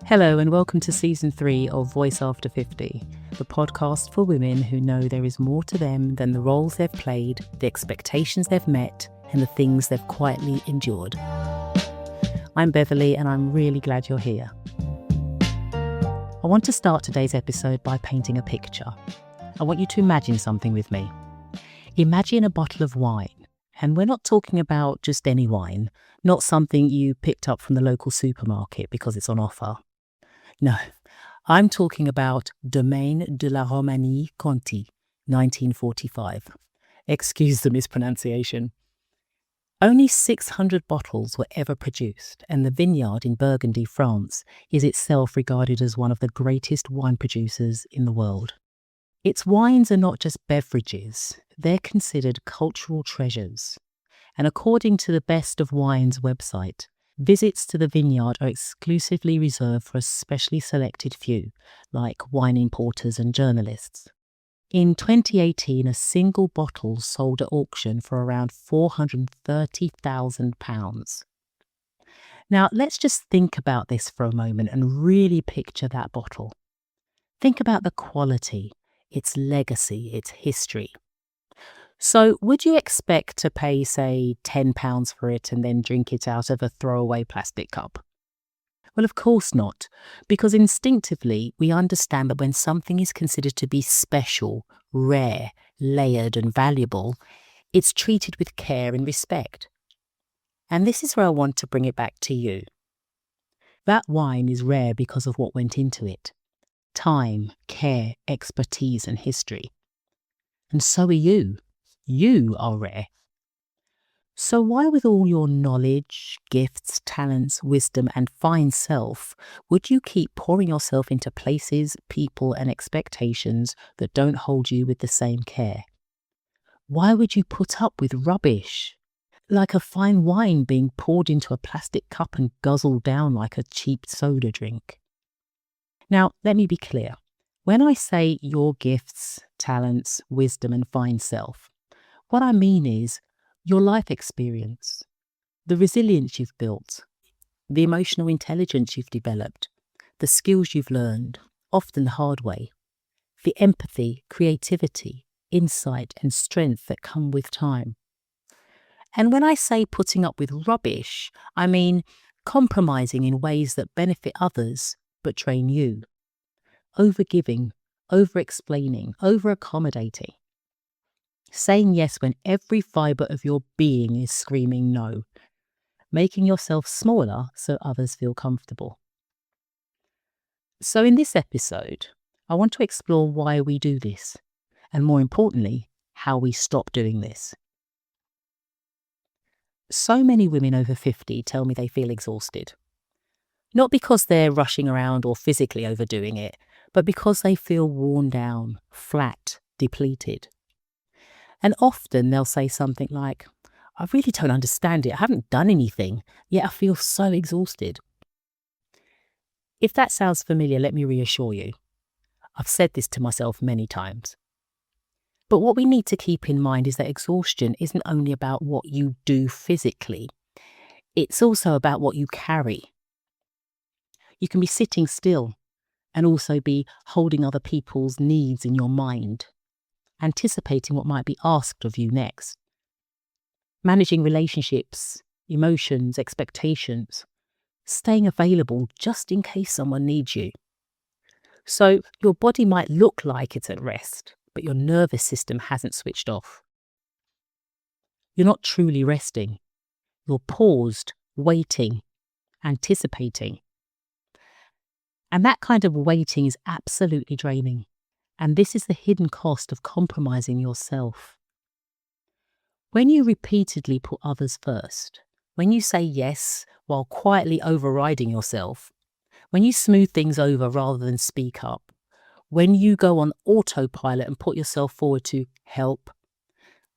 Hello and welcome to Season 3 of Voice After 50, the podcast for women who know there is more to them than the roles they've played, the expectations they've met, and the things they've quietly endured. I'm Beverley and I'm really glad you're here. I want to start today's episode by painting a picture. I want you to imagine something with me. Imagine a bottle of wine. And we're not talking about just any wine, not something you picked up from the local supermarket because it's on offer. No, I'm talking about Domaine de la Romanie Conti, 1945. Excuse the mispronunciation. Only 600 bottles were ever produced, and the vineyard in Burgundy, France, is itself regarded as one of the greatest wine producers in the world. Its wines are not just beverages, they're considered cultural treasures. And according to the Best of Wines website, visits to the vineyard are exclusively reserved for a specially selected few, like wine importers and journalists. In 2018, a single bottle sold at auction for around £430,000. Now, let's just think about this for a moment and really picture that bottle. Think about the quality, its legacy, its history. So would you expect to pay, say, £10 for it and then drink it out of a throwaway plastic cup? Well, of course not, because instinctively we understand that when something is considered to be special, rare, layered and valuable, it's treated with care and respect. And this is where I want to bring it back to you. That wine is rare because of what went into it. Time, care, expertise and history. And so are you. You are rare. So why, with all your knowledge, gifts, talents, wisdom and fine self, would you keep pouring yourself into places, people and expectations that don't hold you with the same care? Why would you put up with rubbish? Like a fine wine being poured into a plastic cup and guzzled down like a cheap soda drink. Now, let me be clear. When I say your gifts, talents, wisdom and fine self, what I mean is your life experience, the resilience you've built, the emotional intelligence you've developed, the skills you've learned, often the hard way, the empathy, creativity, insight and strength that come with time. And when I say putting up with rubbish, I mean compromising in ways that benefit others but drain you. Overgiving, over-explaining, over-accommodating. Saying yes when every fibre of your being is screaming no. Making yourself smaller so others feel comfortable. So in this episode, I want to explore why we do this, and more importantly, how we stop doing this. So many women over 50 tell me they feel exhausted. Not because they're rushing around or physically overdoing it, but because they feel worn down, flat, depleted. And often they'll say something like, I really don't understand it. I haven't done anything, yet I feel so exhausted. If that sounds familiar, let me reassure you. I've said this to myself many times. But what we need to keep in mind is that exhaustion isn't only about what you do physically. It's also about what you carry. You can be sitting still and also be holding other people's needs in your mind, anticipating what might be asked of you next, managing relationships, emotions, expectations, staying available just in case someone needs you. So your body might look like it's at rest, but your nervous system hasn't switched off. You're not truly resting. You're paused, waiting, anticipating. And that kind of waiting is absolutely draining. And this is the hidden cost of compromising yourself. When you repeatedly put others first, when you say yes while quietly overriding yourself, when you smooth things over rather than speak up, when you go on autopilot and put yourself forward to help,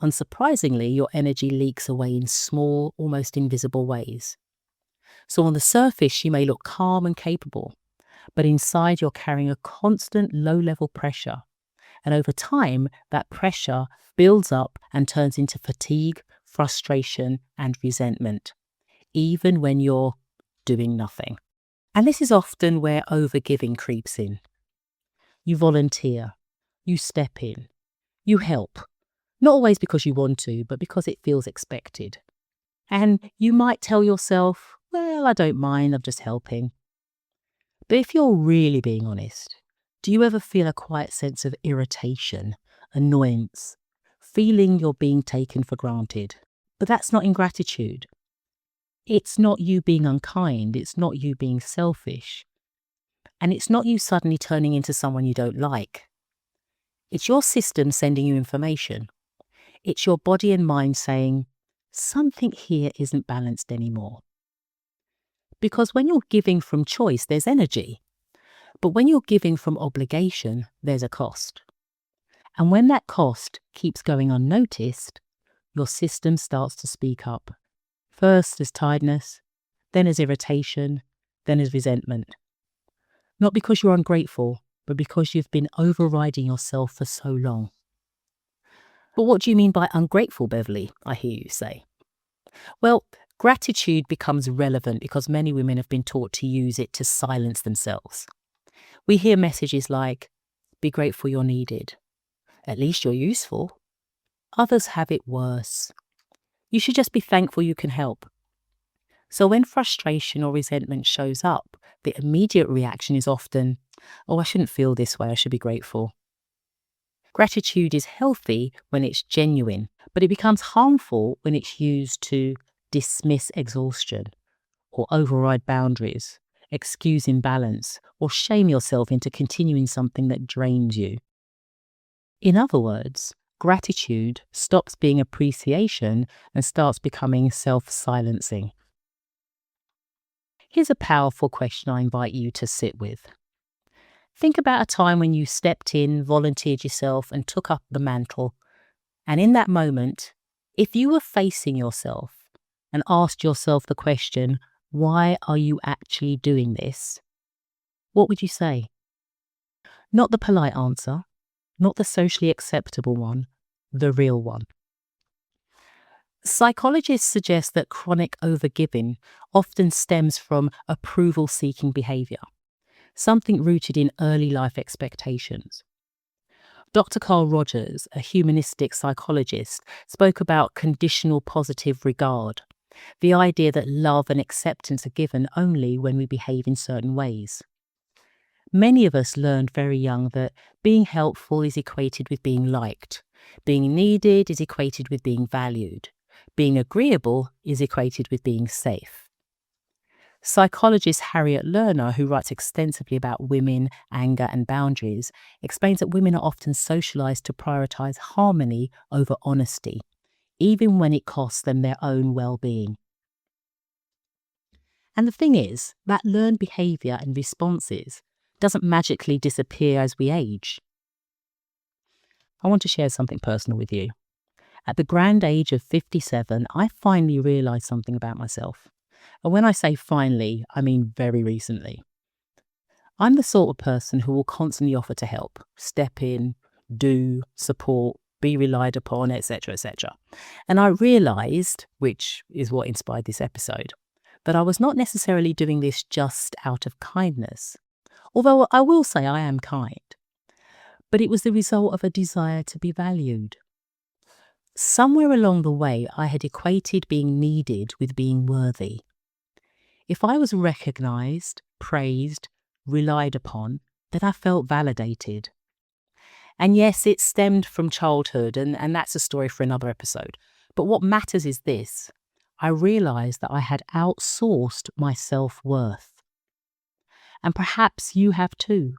unsurprisingly, your energy leaks away in small, almost invisible ways. So on the surface, you may look calm and capable, but inside you're carrying a constant low-level pressure. And over time, that pressure builds up and turns into fatigue, frustration, and resentment, even when you're doing nothing. And this is often where overgiving creeps in. You volunteer, you step in, you help. Not always because you want to, but because it feels expected. And you might tell yourself, well, I don't mind, I'm just helping. But if you're really being honest, do you ever feel a quiet sense of irritation, annoyance, feeling you're being taken for granted? But that's not ingratitude. It's not you being unkind. It's not you being selfish. And it's not you suddenly turning into someone you don't like. It's your system sending you information. It's your body and mind saying, something here isn't balanced anymore. Because when you're giving from choice, there's energy. But when you're giving from obligation, there's a cost. And when that cost keeps going unnoticed, your system starts to speak up. First as tiredness, then as irritation, then as resentment. Not because you're ungrateful, but because you've been overriding yourself for so long. But what do you mean by ungrateful, Beverley? I hear you say. Well, gratitude becomes relevant because many women have been taught to use it to silence themselves. We hear messages like, be grateful you're needed. At least you're useful. Others have it worse. You should just be thankful you can help. So when frustration or resentment shows up, the immediate reaction is often, oh, I shouldn't feel this way, I should be grateful. Gratitude is healthy when it's genuine, but it becomes harmful when it's used to dismiss exhaustion or override boundaries, excuse imbalance, or shame yourself into continuing something that drains you. In other words, gratitude stops being appreciation and starts becoming self-silencing. Here's a powerful question I invite you to sit with. Think about a time when you stepped in, volunteered yourself, and took up the mantle. And in that moment, if you were facing yourself and asked yourself the question, why are you actually doing this? What would you say? Not the polite answer, not the socially acceptable one, the real one. Psychologists suggest that chronic overgiving often stems from approval-seeking behaviour, something rooted in early life expectations. Dr. Carl Rogers, a humanistic psychologist, spoke about conditional positive regard, the idea that love and acceptance are given only when we behave in certain ways. Many of us learned very young that being helpful is equated with being liked, being needed is equated with being valued, being agreeable is equated with being safe. Psychologist Harriet Lerner, who writes extensively about women, anger and boundaries, explains that women are often socialised to prioritise harmony over honesty, even when it costs them their own well-being. And the thing is, that learned behaviour and responses doesn't magically disappear as we age. I want to share something personal with you. At the grand age of 57, I finally realised something about myself. And when I say finally, I mean very recently. I'm the sort of person who will constantly offer to help, step in, do, support, be relied upon, etc., etc. And I realised, which is what inspired this episode, that I was not necessarily doing this just out of kindness. Although I will say I am kind. But it was the result of a desire to be valued. Somewhere along the way, I had equated being needed with being worthy. If I was recognised, praised, relied upon, then I felt validated. And yes, it stemmed from childhood, and that's a story for another episode. But what matters is this. I realised that I had outsourced my self-worth. And perhaps you have too.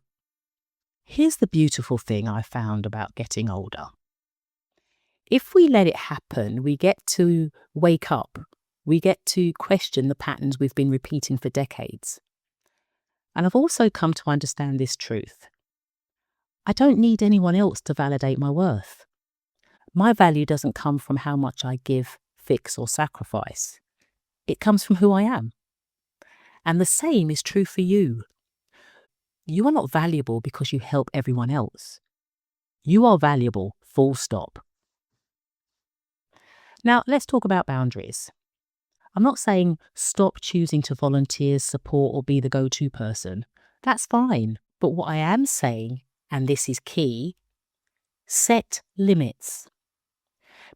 Here's the beautiful thing I found about getting older. If we let it happen, we get to wake up. We get to question the patterns we've been repeating for decades. And I've also come to understand this truth. I don't need anyone else to validate my worth. My value doesn't come from how much I give, fix, or sacrifice. It comes from who I am. And the same is true for you. You are not valuable because you help everyone else. You are valuable, full stop. Now, let's talk about boundaries. I'm not saying stop choosing to volunteer, support, or be the go-to person. That's fine. But what I am saying, and this is key, set limits.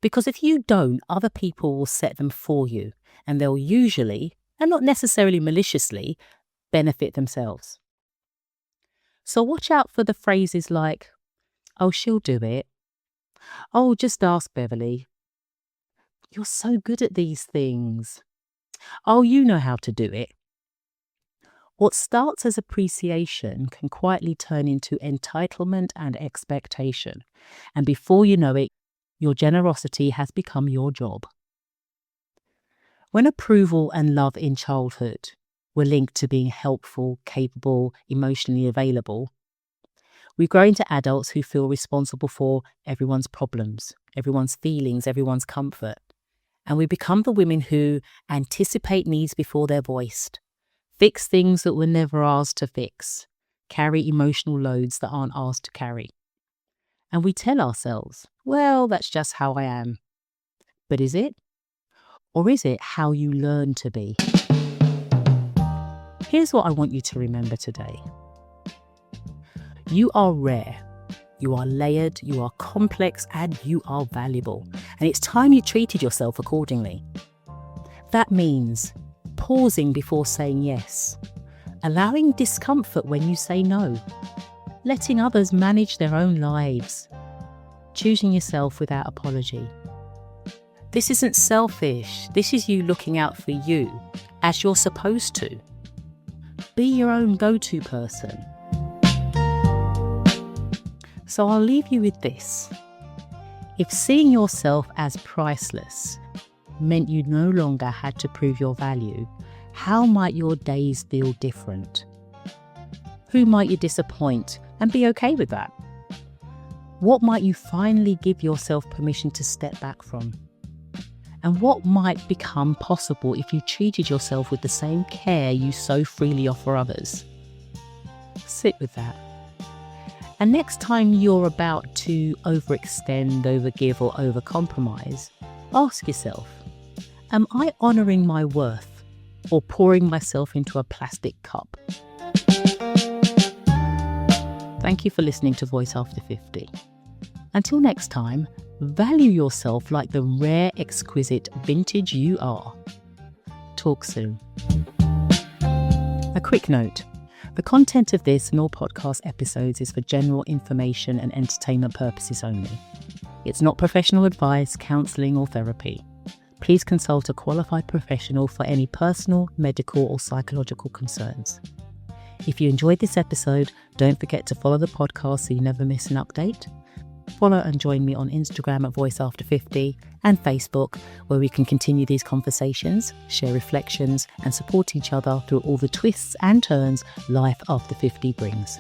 Because if you don't, other people will set them for you, and they'll usually, and not necessarily maliciously, benefit themselves. So watch out for the phrases like, oh, she'll do it. Oh, just ask Beverley. You're so good at these things. Oh, you know how to do it. What starts as appreciation can quietly turn into entitlement and expectation. And before you know it, your generosity has become your job. When approval and love in childhood were linked to being helpful, capable, emotionally available, we grow into adults who feel responsible for everyone's problems, everyone's feelings, everyone's comfort. And we become the women who anticipate needs before they're voiced, fix things that were never asked to fix, carry emotional loads that aren't asked to carry. And we tell ourselves, well, that's just how I am. But is it? Or is it how you learn to be? Here's what I want you to remember today. You are rare. You are layered, you are complex, and you are valuable. And it's time you treated yourself accordingly. That means pausing before saying yes, allowing discomfort when you say no, letting others manage their own lives, choosing yourself without apology. This isn't selfish. This is you looking out for you, as you're supposed to. Be your own go-to person. So I'll leave you with this. If seeing yourself as priceless meant you no longer had to prove your value, how might your days feel different? Who might you disappoint and be okay with that? What might you finally give yourself permission to step back from? And what might become possible if you treated yourself with the same care you so freely offer others? Sit with that. And next time you're about to overextend, overgive, or overcompromise, ask yourself, am I honouring my worth or pouring myself into a plastic cup? Thank you for listening to Voice After 50. Until next time, value yourself like the rare, exquisite vintage you are. Talk soon. A quick note. The content of this and all podcast episodes is for general information and entertainment purposes only. It's not professional advice, counselling or therapy. Please consult a qualified professional for any personal, medical or psychological concerns. If you enjoyed this episode, don't forget to follow the podcast so you never miss an update. Follow and join me on Instagram at Voice After 50 and Facebook, where we can continue these conversations, share reflections and support each other through all the twists and turns life after 50 brings.